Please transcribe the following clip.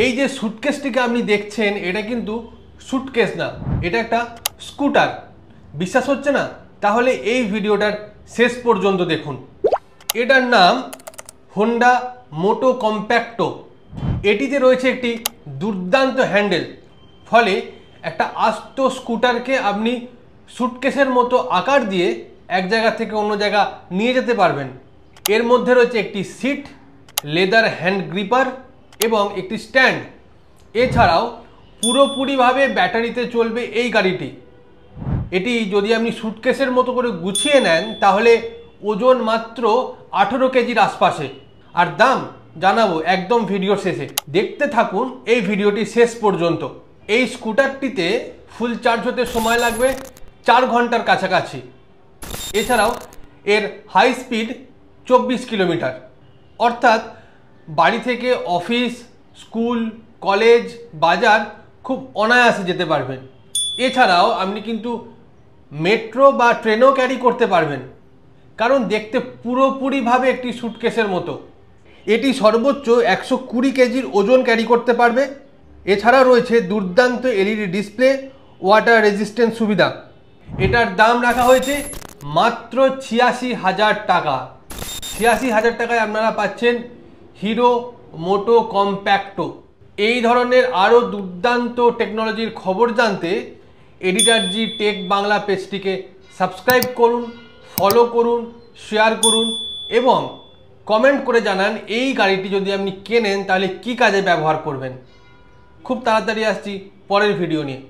এই যে সুটকেসটিকে আপনি দেখছেন, এটা কিন্তু সুটকেস না, এটা একটা স্কুটার। বিশ্বাস হচ্ছে না? তাহলে এই ভিডিওটার শেষ পর্যন্ত দেখুন। এটার নাম হোন্ডা মোটো কম্প্যাক্টো। এটিতে রয়েছে একটি দুর্দান্ত হ্যান্ডেল, ফলে একটা আস্ত স্কুটারকে আপনি সুটকেসের মতো আকার দিয়ে এক জায়গা থেকে অন্য জায়গা নিয়ে যেতে পারবেন। এর মধ্যে রয়েছে একটি সিট, লেদার হ্যান্ড গ্রিপার এবং একটি স্ট্যান্ড। এছাড়াও পুরোপুরিভাবে ব্যাটারিতে চলবে এই গাড়িটি। এটি যদি আপনি সুটকেসের মতো করে গুছিয়ে নেন তাহলে ওজন মাত্র 18 কেজির আশপাশে। আর দাম জানাবো একদম ভিডিওর শেষে। দেখতে থাকুন এই ভিডিওটি শেষ পর্যন্ত। এই স্কুটারটিতে ফুল চার্জ হতে সময় লাগবে 4 ঘন্টার কাছাকাছি। এছাড়াও এর হাই স্পিড 24 কিলোমিটার, অর্থাৎ বাড়ি থেকে অফিস, স্কুল, কলেজ, বাজার খুব অনায়াসে যেতে পারবেন। এছাড়াও আপনি কিন্তু মেট্রো বা ট্রেনও ক্যারি করতে পারবেন, কারণ দেখতে পুরোপুরিভাবে একটি সুটকেসের মতো। এটি সর্বোচ্চ 120 কেজির ওজন ক্যারি করতে পারবে। এছাড়া রয়েছে দুর্দান্ত এলইডি ডিসপ্লে, ওয়াটার রেজিস্ট্যান্স সুবিধা। এটার দাম রাখা হয়েছে মাত্র 86,000 টাকা। 86,000 টাকায় আপনারা পাচ্ছেন হিরো মোটো কম্প্যাক্টো। এই ধরনের আরও দুর্দান্ত টেকনোলজির খবর জানতে এডিটর জি টেক বাংলা পেজটিকে সাবস্ক্রাইব করুন, ফলো করুন, শেয়ার করুন এবং কমেন্ট করে জানান এই গাড়িটি যদি আপনি কেনেন তাহলে কী কাজে ব্যবহার করবেন। খুব তাড়াতাড়ি আসছি পরের ভিডিও নিয়ে।